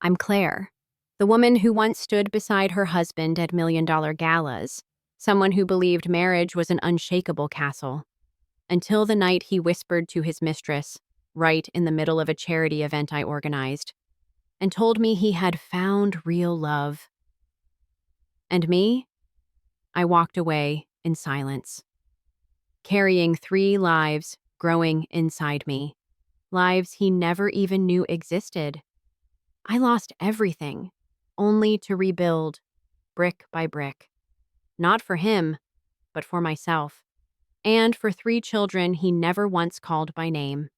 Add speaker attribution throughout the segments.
Speaker 1: I'm Claire, the woman who once stood beside her husband at million-dollar galas, someone who believed marriage was an unshakable castle, until the night he whispered to his mistress, right in the middle of a charity event I organized, and told me he had found real love. And me? I walked away in silence, carrying 3 lives growing inside me, lives he never even knew existed. I lost everything, only to rebuild, brick by brick. Not for him, but for myself, and for 3 children he never once called by name.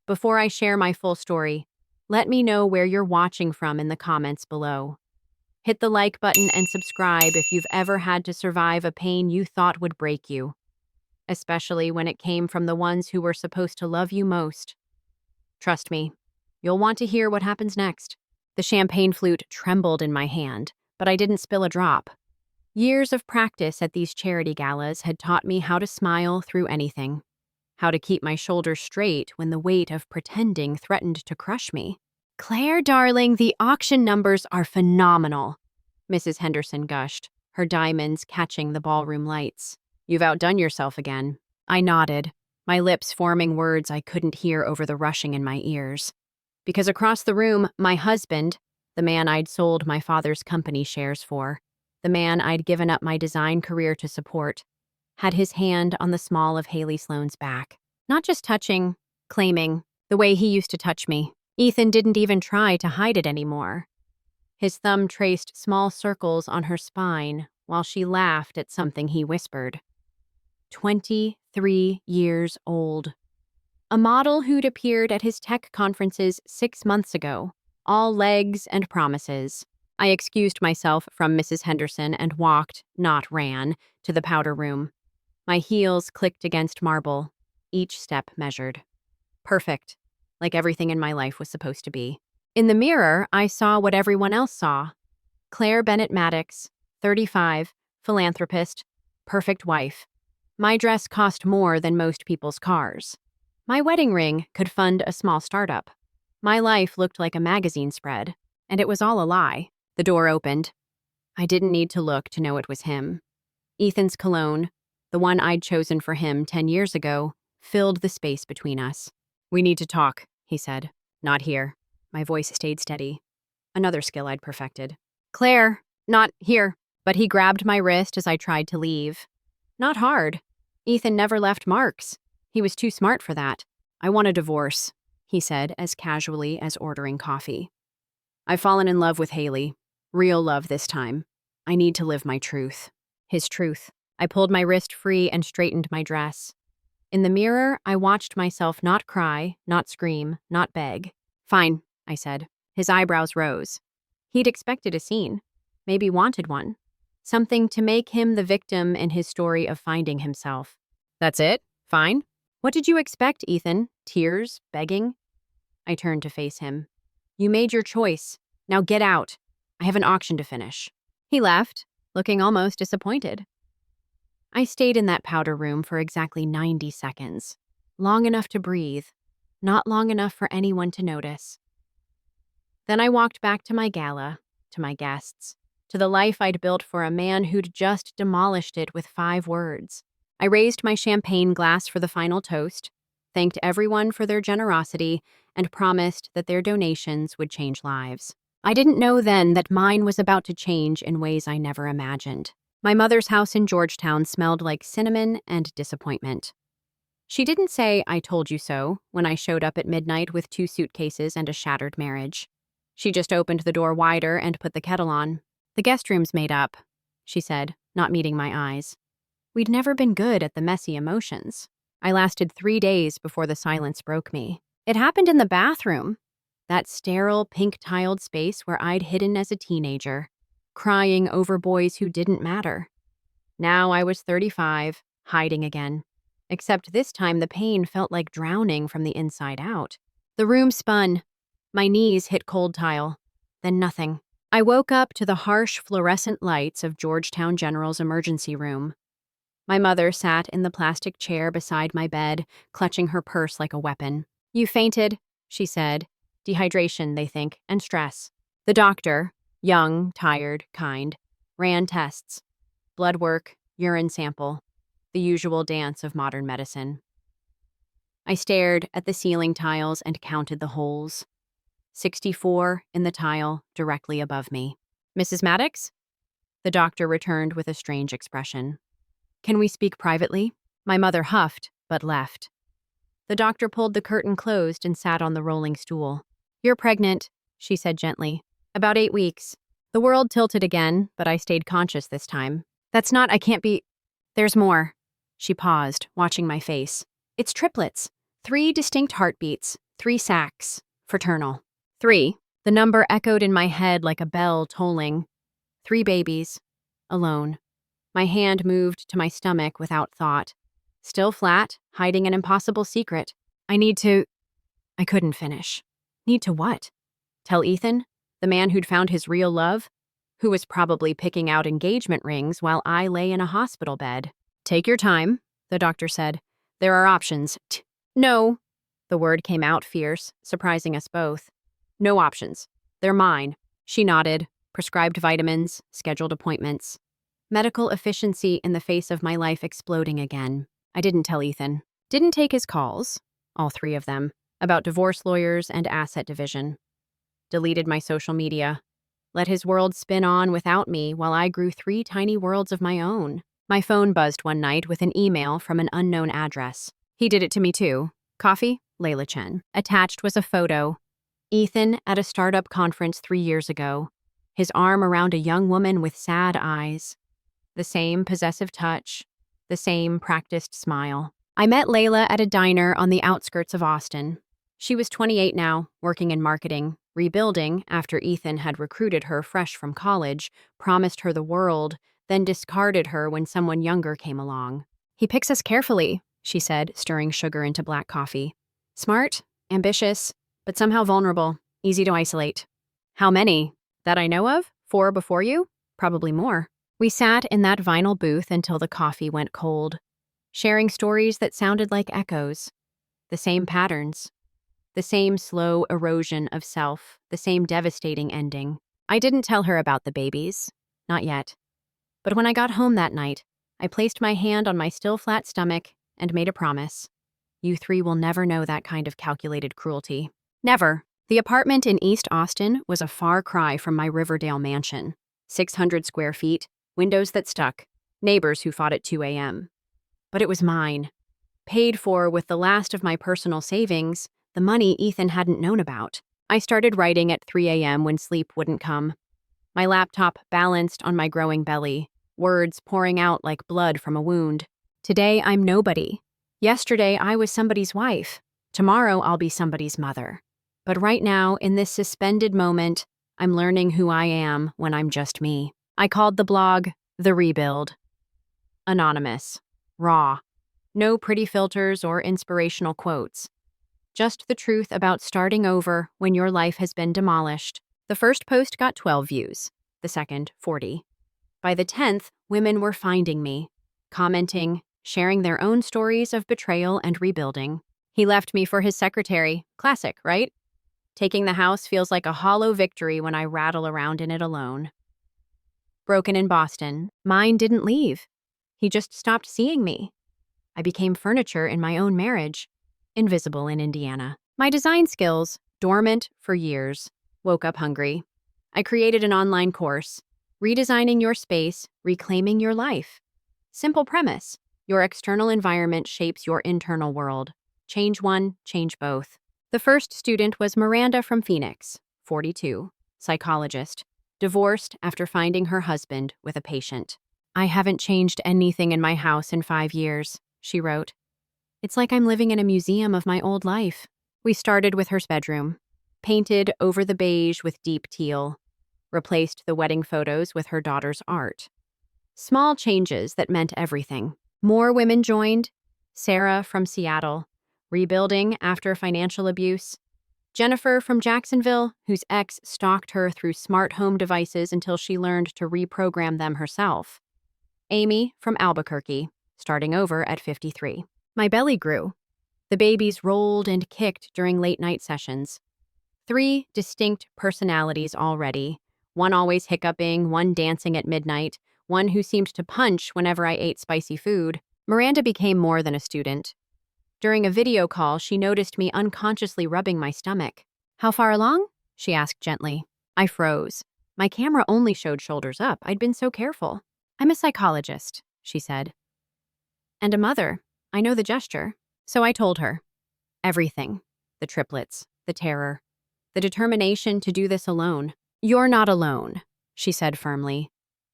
Speaker 1: Before I share my full story, let me know where you're watching from in the comments below. Hit the like button and subscribe if you've ever had to survive a pain you thought would break you, especially when it came from the ones who were supposed to love you most. Trust me, you'll want to hear what happens next. The champagne flute trembled in my hand, but I didn't spill a drop. Years of practice at these charity galas had taught me how to smile through anything, how to keep my shoulders straight when the weight of pretending threatened to crush me. "Claire, darling, the auction numbers are phenomenal," Mrs. Henderson gushed, her diamonds catching the ballroom lights. "You've outdone yourself again." I nodded, my lips forming words I couldn't hear over the rushing in my ears. Because across the room, my husband, the man I'd sold my father's company shares for, the man I'd given up my design career to support, had his hand on the small of Haley Sloane's back. Not just touching, claiming, the way he used to touch me. Ethan didn't even try to hide it anymore. His thumb traced small circles on her spine while she laughed at something he whispered. 23 years old. A model who'd appeared at his tech conferences 6 months ago, all legs and promises. I excused myself from Mrs. Henderson and walked, not ran, to the powder room. My heels clicked against marble, each step measured. Perfect, like everything in my life was supposed to be. In the mirror, I saw what everyone else saw. Claire Bennett Maddox, 35, philanthropist, perfect wife. My dress cost more than most people's cars. My wedding ring could fund a small startup. My life looked like a magazine spread, and it was all a lie. The door opened. I didn't need to look to know it was him. Ethan's cologne, the one I'd chosen for him 10 years ago, filled the space between us. "We need to talk," he said. "Not here." My voice stayed steady. Another skill I'd perfected. "Claire, not here." But he grabbed my wrist as I tried to leave. Not hard. Ethan never left marks. He was too smart for that. "I want a divorce," he said as casually as ordering coffee. "I've fallen in love with Haley. Real love this time. I need to live my truth." His truth. I pulled my wrist free and straightened my dress. In the mirror, I watched myself not cry, not scream, not beg. "Fine," I said. His eyebrows rose. He'd expected a scene. Maybe wanted one. Something to make him the victim in his story of finding himself. "That's it? Fine? What did you expect, Ethan? Tears? Begging?" I turned to face him. "You made your choice. Now get out. I have an auction to finish." He left, looking almost disappointed. I stayed in that powder room for exactly 90 seconds. Long enough to breathe, not long enough for anyone to notice. Then I walked back to my gala, to my guests, to the life I'd built for a man who'd just demolished it with 5 words. I raised my champagne glass for the final toast, thanked everyone for their generosity, and promised that their donations would change lives. I didn't know then that mine was about to change in ways I never imagined. My mother's house in Georgetown smelled like cinnamon and disappointment. She didn't say, "I told you so," when I showed up at midnight with 2 suitcases and a shattered marriage. She just opened the door wider and put the kettle on. "The guest room's made up," she said, not meeting my eyes. We'd never been good at the messy emotions. I lasted 3 days before the silence broke me. It happened in the bathroom, that sterile, pink-tiled space where I'd hidden as a teenager, crying over boys who didn't matter. Now I was 35, hiding again. Except this time the pain felt like drowning from the inside out. The room spun. My knees hit cold tile. Then nothing. I woke up to the harsh fluorescent lights of Georgetown General's emergency room. My mother sat in the plastic chair beside my bed, clutching her purse like a weapon. "You fainted," she said. "Dehydration, they think, and stress." The doctor, young, tired, kind, ran tests, blood work, urine sample, the usual dance of modern medicine. I stared at the ceiling tiles and counted the holes. 64 in the tile directly above me. Mrs. Maddox? The doctor returned with a strange expression. Can we speak privately? My mother huffed, but left. The doctor pulled the curtain closed and sat on the rolling stool. You're pregnant, she said gently. About 8 weeks. The world tilted again, but I stayed conscious this time. That's not, I can't be. There's more. She paused, watching my face. It's triplets. 3 distinct heartbeats. 3 sacs. Fraternal. 3. The number echoed in my head like a bell tolling. 3 babies. Alone. My hand moved to my stomach without thought. Still flat, hiding an impossible secret. I couldn't finish. Need to what? Tell Ethan? The man who'd found his real love? Who was probably picking out engagement rings while I lay in a hospital bed. Take your time, the doctor said. There are options. No. The word came out fierce, surprising us both. No options. They're mine. She nodded. Prescribed vitamins, scheduled appointments. Medical efficiency in the face of my life exploding again. I didn't tell Ethan. Didn't take his calls, all 3 of them, about divorce lawyers and asset division. Deleted my social media. Let his world spin on without me while I grew 3 tiny worlds of my own. My phone buzzed one night with an email from an unknown address. He did it to me too. Coffee? Layla Chen. Attached was a photo. Ethan at a startup conference 3 years ago. His arm around a young woman with sad eyes. The same possessive touch. The same practiced smile. I met Layla at a diner on the outskirts of Austin. She was 28 now, working in marketing, rebuilding after Ethan had recruited her fresh from college, promised her the world, then discarded her when someone younger came along. He picks us carefully, she said, stirring sugar into black coffee. Smart, ambitious, but somehow vulnerable, easy to isolate. How many? That I know of? 4 before you? Probably more. We sat in that vinyl booth until the coffee went cold, sharing stories that sounded like echoes. The same patterns. The same slow erosion of self, the same devastating ending. I didn't tell her about the babies. Not yet. But when I got home that night, I placed my hand on my still flat stomach and made a promise. You 3 will never know that kind of calculated cruelty. Never. The apartment in East Austin was a far cry from my Riverdale mansion. 600 square feet, windows that stuck, neighbors who fought at 2 a.m. But it was mine. Paid for with the last of my personal savings, the money Ethan hadn't known about. I started writing at 3 a.m. when sleep wouldn't come. My laptop balanced on my growing belly, words pouring out like blood from a wound. Today, I'm nobody. Yesterday, I was somebody's wife. Tomorrow, I'll be somebody's mother. But right now, in this suspended moment, I'm learning who I am when I'm just me. I called the blog The Rebuild. Anonymous. Raw. No pretty filters or inspirational quotes. Just the truth about starting over when your life has been demolished. The first post got 12 views, the second 40. By the 10th, women were finding me, commenting, sharing their own stories of betrayal and rebuilding. He left me for his secretary. Classic, right? Taking the house feels like a hollow victory when I rattle around in it alone. Broken in Boston, mine didn't leave. He just stopped seeing me. I became furniture in my own marriage. Invisible in Indiana. My design skills, dormant for years, woke up hungry. I created an online course, Redesigning Your Space, Reclaiming Your Life. Simple premise. Your external environment shapes your internal world. Change one, change both. The first student was Miranda from Phoenix, 42, psychologist, divorced after finding her husband with a patient. I haven't changed anything in my house in 5 years, she wrote. It's like I'm living in a museum of my old life. We started with her bedroom, painted over the beige with deep teal, replaced the wedding photos with her daughter's art. Small changes that meant everything. More women joined. Sarah from Seattle, rebuilding after financial abuse. Jennifer from Jacksonville, whose ex stalked her through smart home devices until she learned to reprogram them herself. Amy from Albuquerque, starting over at 53. My belly grew. The babies rolled and kicked during late-night sessions. 3 distinct personalities already. One always hiccuping, one dancing at midnight, one who seemed to punch whenever I ate spicy food. Miranda became more than a student. During a video call, she noticed me unconsciously rubbing my stomach. "How far along?" she asked gently. I froze. My camera only showed shoulders up. I'd been so careful. "I'm a psychologist," she said. "And a mother. I know the gesture." So I told her. Everything. The triplets, the terror, the determination to do this alone. "You're not alone," she said firmly.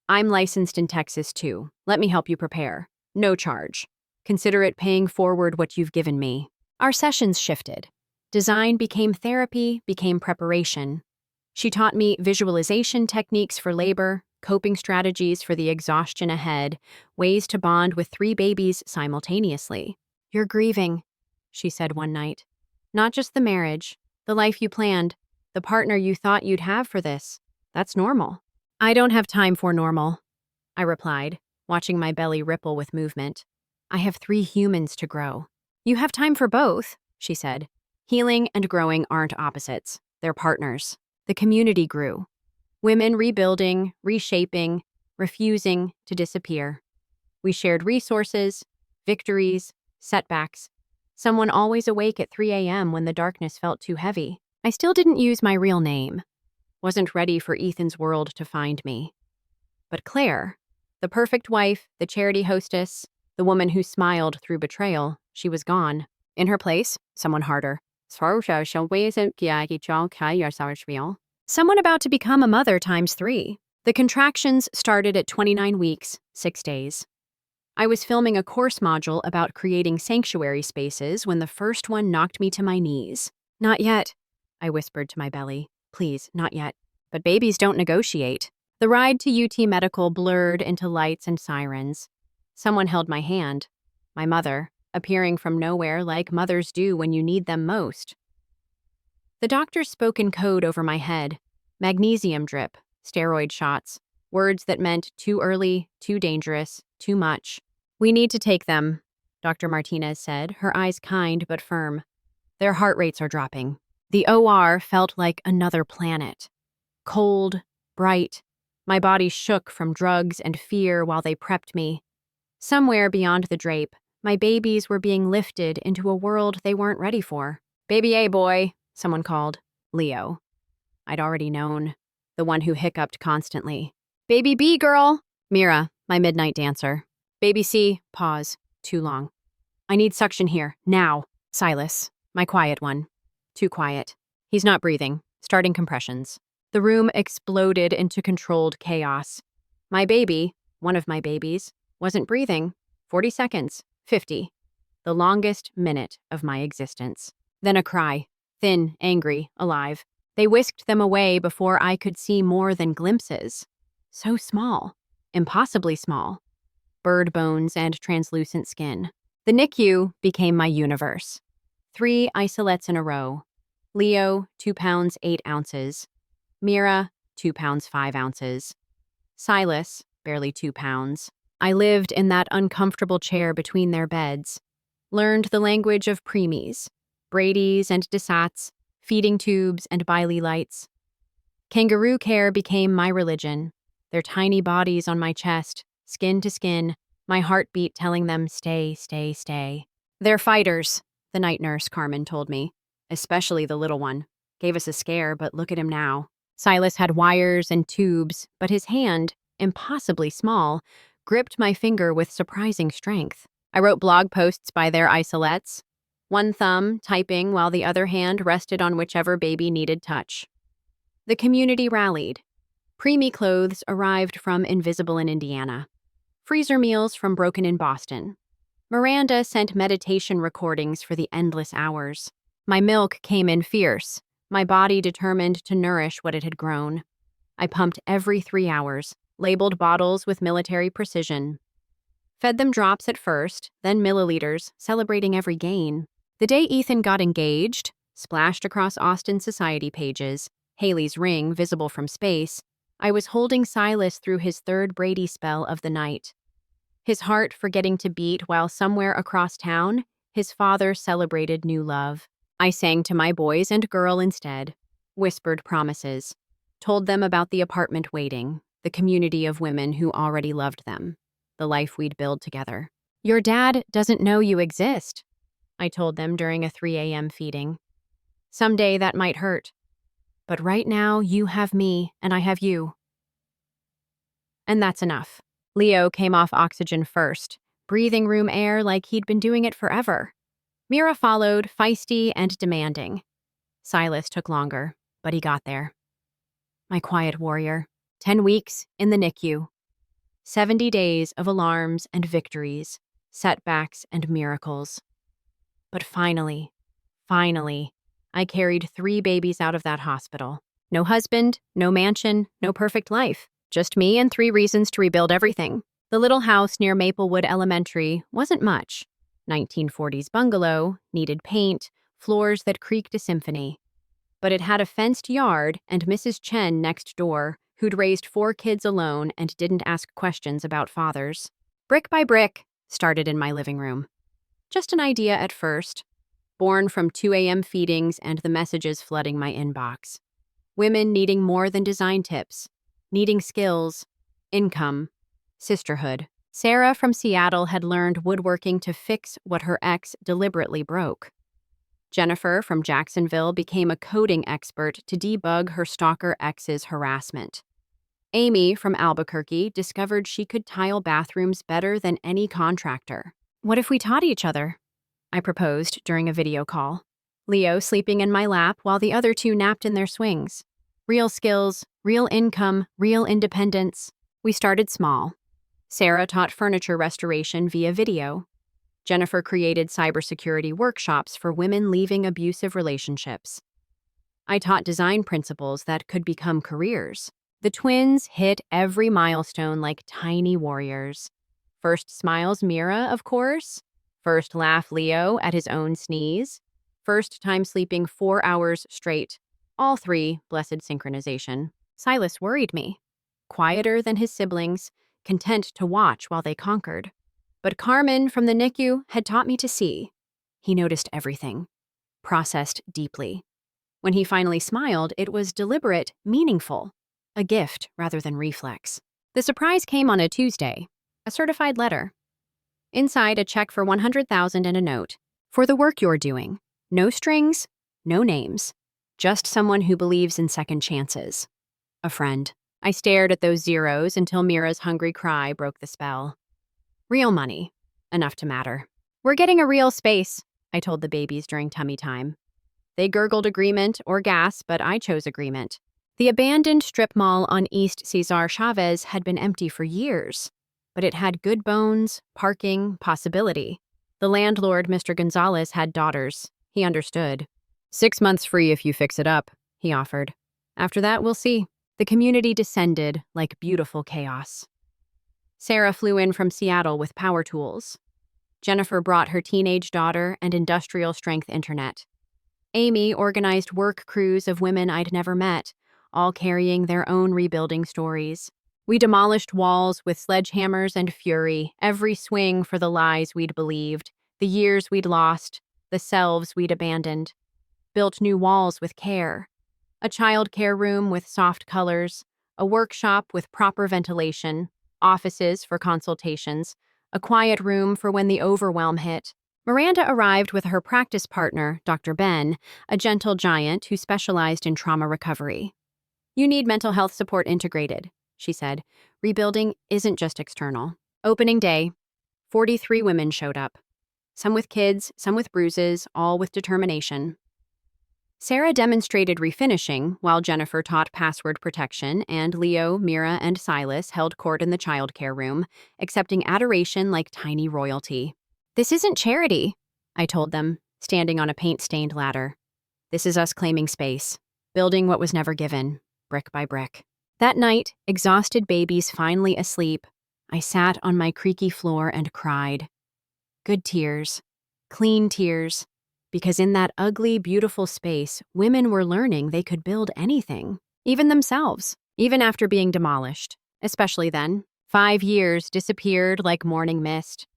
Speaker 1: "I'm licensed in Texas too. Let me help you prepare. No charge. Consider it paying forward what you've given me." Our sessions shifted. Design became therapy, became preparation. She taught me visualization techniques for labor, coping strategies for the exhaustion ahead, ways to bond with 3 babies simultaneously. "You're grieving," she said one night. "Not just the marriage, the life you planned, the partner you thought you'd have for this. That's normal." "I don't have time for normal," I replied, watching my belly ripple with movement. "I have 3 humans to grow." "You have time for both," she said. Healing and growing aren't opposites. They're partners. The community grew. Women rebuilding, reshaping, refusing to disappear. We shared resources, victories, setbacks. Someone always awake at 3 a.m. when the darkness felt too heavy. I still didn't use my real name. Wasn't ready for Ethan's world to find me. But Claire, the perfect wife, the charity hostess, the woman who smiled through betrayal, she was gone. In her place, someone harder. Someone about to become a mother times 3. The contractions started at 29 weeks, 6 days. I was filming a course module about creating sanctuary spaces when the first one knocked me to my knees. "Not yet," I whispered to my belly. "Please, not yet." But babies don't negotiate. The ride to UT Medical blurred into lights and sirens. Someone held my hand. My mother, appearing from nowhere like mothers do when you need them most. The doctor spoke in code over my head. Magnesium drip, steroid shots, words that meant too early, too dangerous, too much. "We need to take them," Dr. Martinez said, her eyes kind but firm. "Their heart rates are dropping." The OR felt like another planet. Cold, bright. My body shook from drugs and fear while they prepped me. Somewhere beyond the drape, my babies were being lifted into a world they weren't ready for. "Baby A boy," someone called. Leo. I'd already known. The one who hiccuped constantly. "Baby B girl." Mira, my midnight dancer. "Baby C." Pause. Too long. "I need suction here, now." Silas, my quiet one. Too quiet. He's not breathing. Starting compressions. The room exploded into controlled chaos. My baby, one of my babies, wasn't breathing. 40 seconds. 50. The longest minute of my existence. Then a cry. Thin, angry, alive. They whisked them away before I could see more than glimpses. So small. Impossibly small. Bird bones and translucent skin. The NICU became my universe. 3 isolates in a row. Leo, 2 pounds 8 ounces. Mira, 2 pounds 5 ounces. Silas, barely 2 pounds. I lived in that uncomfortable chair between their beds. Learned the language of preemies, Brady's and Desats, feeding tubes and Biley lights. Kangaroo care became my religion. Their tiny bodies on my chest, skin to skin, my heartbeat telling them stay, stay, stay. "They're fighters," the night nurse Carmen told me. Especially the little one. Gave us a scare, but look at him now. Silas had wires and tubes, but his hand, impossibly small, gripped my finger with surprising strength. I wrote blog posts by their isolates, one thumb typing while the other hand rested on whichever baby needed touch. The community rallied. Preemie clothes arrived from Invisible in Indiana. Freezer meals from Broken in Boston. Miranda sent meditation recordings for the endless hours. My milk came in fierce, my body determined to nourish what it had grown. I pumped every 3 hours, labeled bottles with military precision. Fed them drops at first, then milliliters, celebrating every gain. The day Ethan got engaged, splashed across Austin society pages, Haley's ring visible from space, I was holding Silas through his 3rd Brady spell of the night. His heart forgetting to beat while somewhere across town, his father celebrated new love. I sang to my boys and girl instead. whispered promises, told them about the apartment waiting, the community of women who already loved them, the life we'd build together. Your dad doesn't know you exist, I told them during a 3 a.m. feeding. Someday that might hurt. But right now, you have me, and I have you. And that's enough. Leo came off oxygen first, breathing room air like he'd been doing it forever. Mira followed, feisty and demanding. Silas took longer, but he got there. My quiet warrior. 10 weeks in the NICU. 70 days of alarms and victories, setbacks and miracles. But finally, I carried 3 babies out of that hospital. No husband, no mansion, no perfect life. Just me and 3 reasons to rebuild everything. The little house near Maplewood Elementary wasn't much. 1940s bungalow, needed paint, floors that creaked a symphony. But it had a fenced yard and Mrs. Chen next door, who'd raised 4 kids alone and didn't ask questions about fathers. Brick by brick started in my living room. Just an idea at first, born from 2 a.m. feedings and the messages flooding my inbox. Women needing more than design tips, needing skills, income, sisterhood. Sarah from Seattle had learned woodworking to fix what her ex deliberately broke. Jennifer from Jacksonville became a coding expert to debug her stalker ex's harassment. Amy from Albuquerque discovered she could tile bathrooms better than any contractor. What if we taught each other? I proposed during a video call. Leo sleeping in my lap while the other 2 napped in their swings. Real skills, real income, real independence. We started small. Sarah taught furniture restoration via video. Jennifer created cybersecurity workshops for women leaving abusive relationships. I taught design principles that could become careers. The twins hit every milestone like tiny warriors. First smiles Mira, of course. First laugh Leo at his own sneeze. First time sleeping 4 hours straight. All 3, blessed synchronization. Silas worried me. Quieter than his siblings, content to watch while they conquered. But Carmen from the NICU had taught me to see. He noticed everything, processed deeply. When he finally smiled, it was deliberate, meaningful, a gift rather than reflex. The surprise came on a Tuesday, a certified letter. Inside, a check for $100,000 and a note. For the work you're doing. No strings, no names. Just someone who believes in second chances. A friend. I stared at those zeros until Mira's hungry cry broke the spell. Real money. Enough to matter. We're getting a real space, I told the babies during tummy time. They gurgled agreement or gas, but I chose agreement. The abandoned strip mall on East Cesar Chavez had been empty for years, but it had good bones, parking, possibility. The landlord, Mr. Gonzalez, had daughters. He understood. 6 months free if you fix it up, he offered. After that, we'll see. The community descended like beautiful chaos. Sarah flew in from Seattle with power tools. Jennifer brought her teenage daughter and industrial-strength internet. Amy organized work crews of women I'd never met, all carrying their own rebuilding stories. We demolished walls with sledgehammers and fury, every swing for the lies we'd believed, the years we'd lost, the selves we'd abandoned. Built new walls with care. A child care room with soft colors, a workshop with proper ventilation, offices for consultations, a quiet room for when the overwhelm hit. Miranda arrived with her practice partner, Dr. Ben, a gentle giant who specialized in trauma recovery. You need mental health support integrated, she said. Rebuilding isn't just external. Opening day, 43 women showed up. Some with kids, some with bruises, all with determination. Sarah demonstrated refinishing, while Jennifer taught password protection, and Leo, Mira, and Silas held court in the childcare room, accepting adoration like tiny royalty. This isn't charity, I told them, standing on a paint-stained ladder. This is us claiming space, building what was never given, brick by brick. That night, exhausted babies finally asleep, I sat on my creaky floor and cried. Good tears, clean tears. Because in that ugly, beautiful space, women were learning they could build anything, even themselves, even after being demolished. Especially then. 5 years disappeared like morning mist.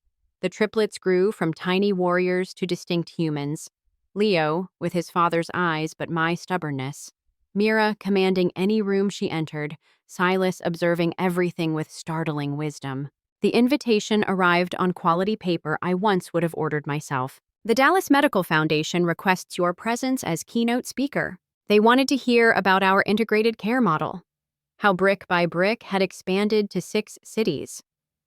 Speaker 1: The triplets grew from tiny warriors to distinct humans. Leo, with his father's eyes but my stubbornness. Mira commanding any room she entered, Silas observing everything with startling wisdom. The invitation arrived on quality paper I once would have ordered myself. The Dallas Medical Foundation requests your presence as keynote speaker. They wanted to hear about our integrated care model, how brick by brick had expanded to 6 cities.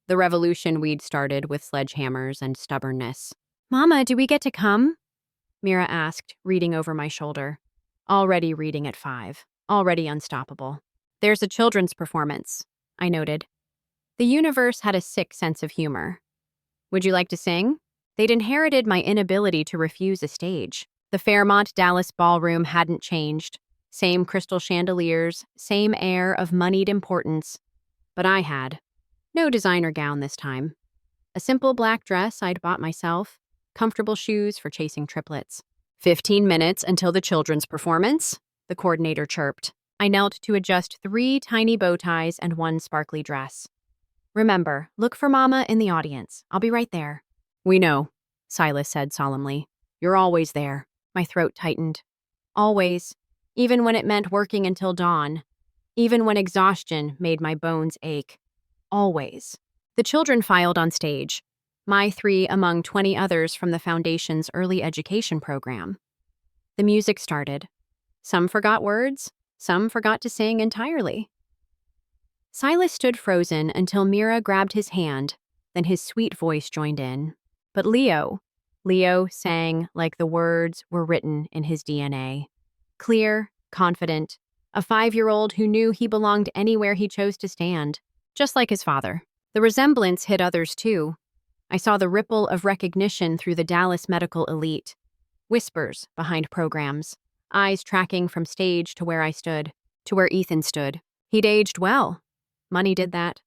Speaker 1: The revolution we'd started with sledgehammers and stubbornness. "Mama, do we get to come?" Mira asked, reading over my shoulder. Already reading at 5. Already unstoppable. "There's a children's performance," I noted. The universe had a sick sense of humor. "Would you like to sing?" They'd inherited my inability to refuse a stage. The Fairmont Dallas ballroom hadn't changed. Same crystal chandeliers, same air of moneyed importance. But I had. No designer gown this time. A simple black dress I'd bought myself, comfortable shoes for chasing triplets. 15 minutes until the children's performance, the coordinator chirped. I knelt to adjust 3 tiny bow ties and 1 sparkly dress. "Remember, look for Mama in the audience. I'll be right there." "We know," Silas said solemnly. "You're always there." My throat tightened. Always. Even when it meant working until dawn. Even when exhaustion made my bones ache. Always. The children filed on stage. My 3 among 20 others from the Foundation's early education program. The music started. Some forgot words. Some forgot to sing entirely. Silas stood frozen until Mira grabbed his hand, then his sweet voice joined in. But Leo sang like the words were written in his DNA. Clear, confident, a 5-year-old who knew he belonged anywhere he chose to stand, just like his father. The resemblance hit others too. I saw the ripple of recognition through the Dallas medical elite. Whispers behind programs, eyes tracking from stage to where I stood, to where Ethan stood. He'd aged well. Money did that.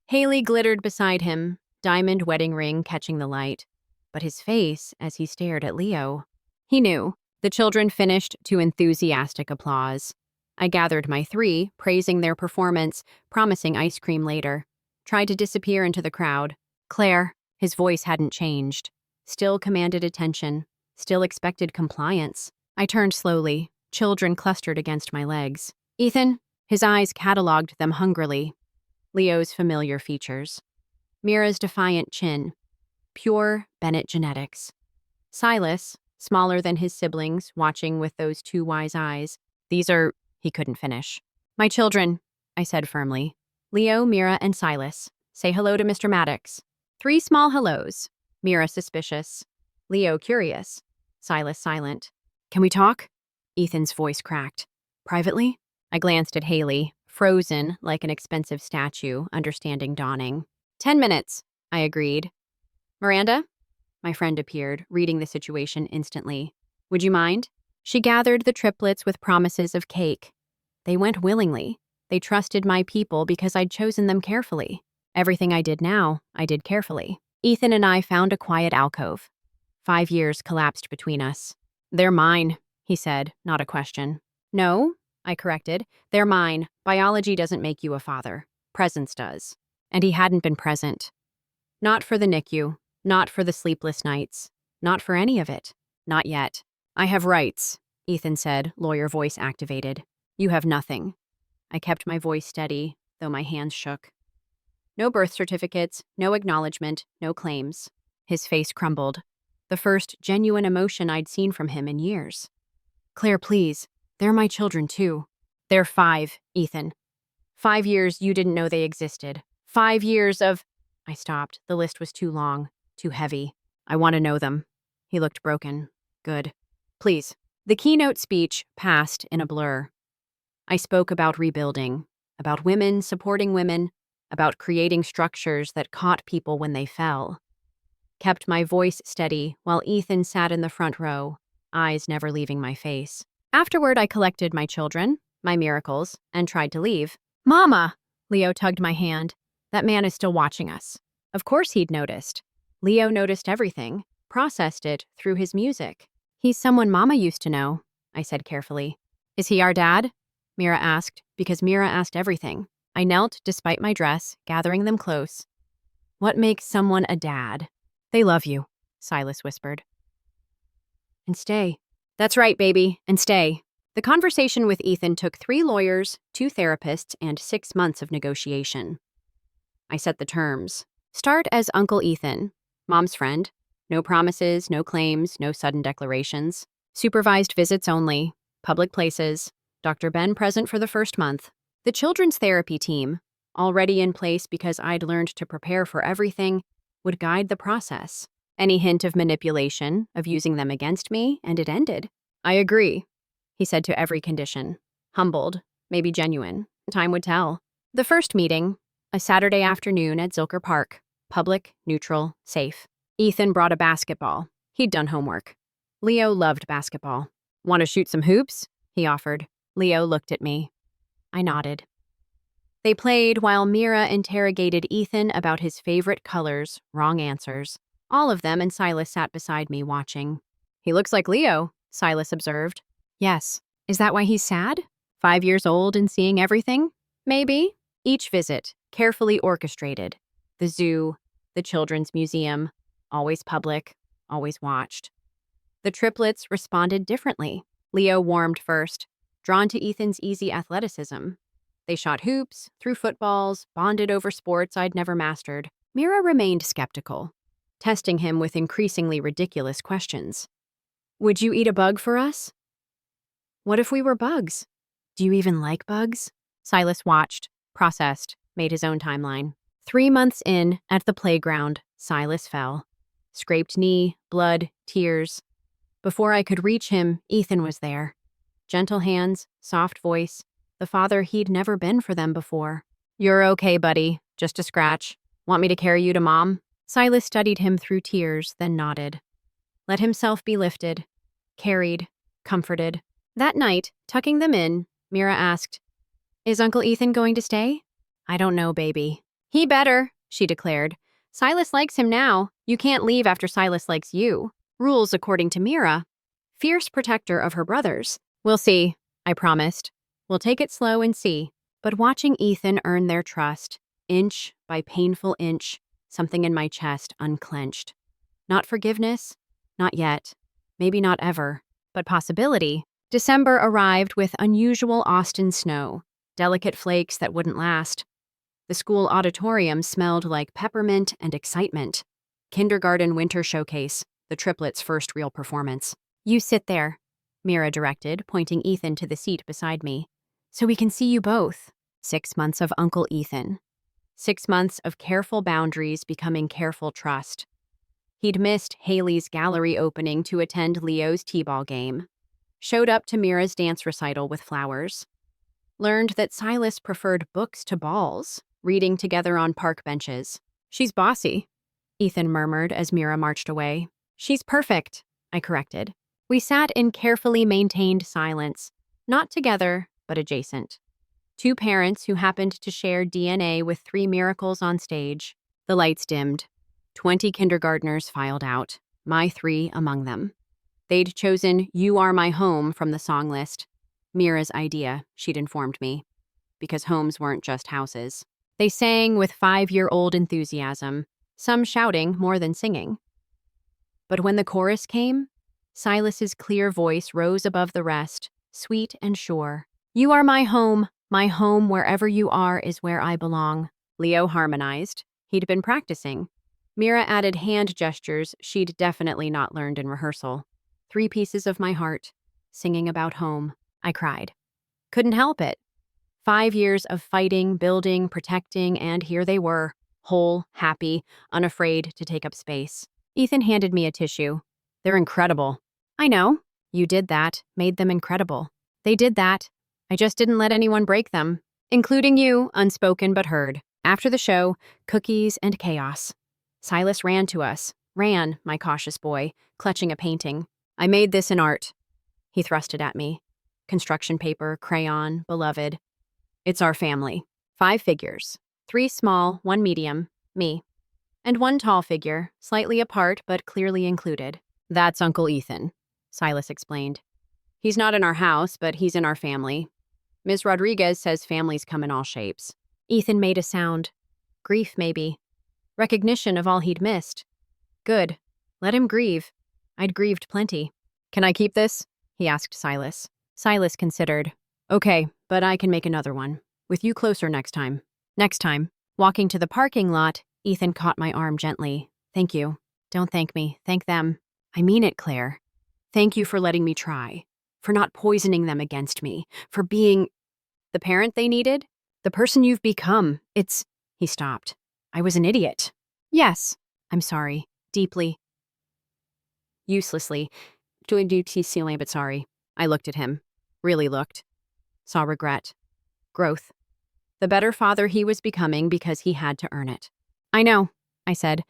Speaker 1: Haley glittered beside him, diamond wedding ring catching the light. But his face as he stared at Leo. He knew. The children finished to enthusiastic applause. I gathered my 3, praising their performance, promising ice cream later. Tried to disappear into the crowd. Claire, his voice hadn't changed. Still commanded attention. Still expected compliance. I turned slowly. Children clustered against my legs. Ethan, his eyes catalogued them hungrily. Leo's familiar features. Mira's defiant chin. Pure Bennett genetics. Silas, smaller than his siblings, watching with those 2 wise eyes. "These are—" he couldn't finish. "My children," I said firmly. "Leo, Mira, and Silas. Say hello to Mr. Maddox." 3 small hellos. Mira suspicious. Leo curious. Silas silent. "Can we talk?" Ethan's voice cracked. "Privately?" I glanced at Haley, frozen like an expensive statue, understanding dawning. 10 minutes, I agreed. "Miranda?" My friend appeared, reading the situation instantly. "Would you mind?" She gathered the triplets with promises of cake. They went willingly. They trusted my people because I'd chosen them carefully. Everything I did now, I did carefully. Ethan and I found a quiet alcove. 5 years collapsed between us. "They're mine," he said, not a question. "No," I corrected. "They're mine. Biology doesn't make you a father. Presence does." And he hadn't been present. Not for the NICU. Not for the sleepless nights. Not for any of it. Not yet. "I have rights," Ethan said, lawyer voice activated. "You have nothing." I kept my voice steady, though my hands shook. "No birth certificates, no acknowledgement, no claims." His face crumbled. The first genuine emotion I'd seen from him in years. "Claire, please. They're my children, too." "They're 5, Ethan. 5 years you didn't know they existed. 5 years of—" I stopped. The list was too long, too heavy. "I want to know them." He looked broken. "Good. Please." The keynote speech passed in a blur. I spoke about rebuilding, about women supporting women, about creating structures that caught people when they fell. Kept my voice steady while Ethan sat in the front row, eyes never leaving my face. Afterward, I collected my children, my miracles, and tried to leave. "Mama!" Leo tugged my hand. "That man is still watching us." Of course he'd noticed. Leo noticed everything, processed it through his music. "He's someone Mama used to know," I said carefully. "Is he our dad?" Mira asked, because Mira asked everything. I knelt despite my dress, gathering them close. "What makes someone a dad?" "They love you," Silas whispered. "And stay." "That's right, baby, and stay." The conversation with Ethan took 3 lawyers, 2 therapists, and 6 months of negotiation. I set the terms. Start as Uncle Ethan, Mom's friend. No promises, no claims, no sudden declarations. Supervised visits only. Public places. Dr. Ben present for the first month. The children's therapy team, already in place because I'd learned to prepare for everything, would guide the process. Any hint of manipulation, of using them against me, and it ended. I agree, he said to every condition. Humbled, maybe genuine. Time would tell. The first meeting, a Saturday afternoon at Zilker Park. Public, neutral, safe. Ethan brought a basketball. He'd done homework. Leo loved basketball. Want to shoot some hoops? He offered. Leo looked at me. I nodded. They played while Mira interrogated Ethan about his favorite colors, wrong answers. All of them, and Silas sat beside me watching. He looks like Leo, Silas observed. Yes. Is that why he's sad? 5 years old and seeing everything? Maybe. Each visit, carefully orchestrated. The zoo, the children's museum, always public, always watched. The triplets responded differently. Leo warmed first, drawn to Ethan's easy athleticism. They shot hoops, threw footballs, bonded over sports I'd never mastered. Mira remained skeptical, testing him with increasingly ridiculous questions. Would you eat a bug for us? What if we were bugs? Do you even like bugs? Silas watched, processed, made his own timeline. 3 months in, at the playground, Silas fell. Scraped knee, blood, tears. Before I could reach him, Ethan was there. Gentle hands, soft voice, the father he'd never been for them before. You're okay, buddy. Just a scratch. Want me to carry you to Mom? Silas studied him through tears, then nodded. Let himself be lifted, carried, comforted. That night, tucking them in, Mira asked, Is Uncle Ethan going to stay? I don't know, baby. He better, she declared. Silas likes him now. You can't leave after Silas likes you. Rules according to Mira. Fierce protector of her brothers. We'll see, I promised. We'll take it slow and see. But watching Ethan earn their trust, inch by painful inch, something in my chest unclenched. Not forgiveness, not yet, maybe not ever, but possibility. December arrived with unusual Austin snow, delicate flakes that wouldn't last. The school auditorium smelled like peppermint and excitement. Kindergarten winter showcase, the triplets' first real performance. You sit there, Mira directed, pointing Ethan to the seat beside me. So we can see you both. 6 months of Uncle Ethan. 6 months of careful boundaries becoming careful trust. He'd missed Haley's gallery opening to attend Leo's t-ball game. Showed up to Mira's dance recital with flowers. Learned that Silas preferred books to balls, reading together on park benches. She's bossy, Ethan murmured as Mira marched away. She's perfect, I corrected. We sat in carefully maintained silence, not together, but adjacent. 2 parents who happened to share DNA with 3 miracles on stage. The lights dimmed. 20 kindergartners filed out, my 3 among them. They'd chosen You Are My Home from the song list. Mira's idea, she'd informed me. Because homes weren't just houses. They sang with 5-year-old enthusiasm, some shouting more than singing. But when the chorus came, Silas's clear voice rose above the rest, sweet and sure. You are my home wherever you are is where I belong. Leo harmonized. He'd been practicing. Mira added hand gestures she'd definitely not learned in rehearsal. 3 pieces of my heart, singing about home. I cried. Couldn't help it. 5 years of fighting, building, protecting, and here they were, whole, happy, unafraid to take up space. Ethan handed me a tissue. They're incredible. I know. You did that, made them incredible. They did that. I just didn't let anyone break them, including you, unspoken but heard. After the show, cookies and chaos. Silas ran to us. Ran, my cautious boy, clutching a painting. I made this in art. He thrust it at me. Construction paper, crayon, beloved. It's our family. 5 figures. 3 small, 1 medium, me. And 1 tall figure, slightly apart but clearly included. That's Uncle Ethan, Silas explained. He's not in our house, but he's in our family. Ms. Rodriguez says families come in all shapes. Ethan made a sound. Grief, maybe. Recognition of all he'd missed. Good. Let him grieve. I'd grieved plenty. Can I keep this? He asked Silas. Silas considered. Okay, but I can make another one. With you closer next time. Next time. Walking to the parking lot, Ethan caught my arm gently. Thank you. Don't thank me. Thank them. I mean it, Claire. Thank you for letting me try. For not poisoning them against me. For being the parent they needed. The person you've become. He stopped. I was an idiot. Yes. I'm sorry. Deeply. Uselessly. Doing duty ceiling, but sorry. I looked at him. Really looked. Saw regret. Growth. The better father he was becoming because he had to earn it. I know, I said.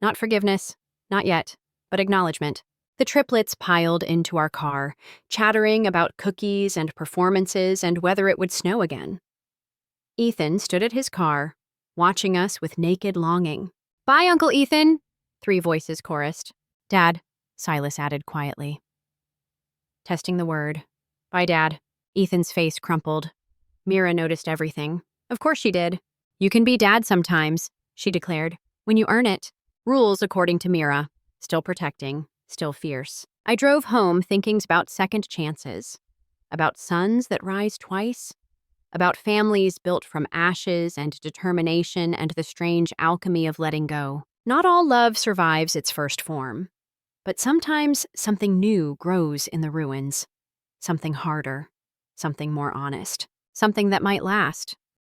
Speaker 1: Not forgiveness. Not yet. But acknowledgement. The triplets piled into our car, chattering about cookies and performances and whether it would snow again. Ethan stood at his car, watching us with naked longing. Bye, Uncle Ethan, 3 voices chorused. Dad, Silas added quietly. Testing the word. Bye, Dad. Ethan's face crumpled. Mira noticed everything. Of course she did. You can be dad sometimes, she declared. When you earn it. Rules according to Mira. Still protecting. Still fierce. I drove home thinking about second chances. About suns that rise twice. About families built from ashes and determination and the strange alchemy of letting go. Not all love survives its first form. But sometimes something new grows in the ruins. Something harder. Something more honest. Something that might last.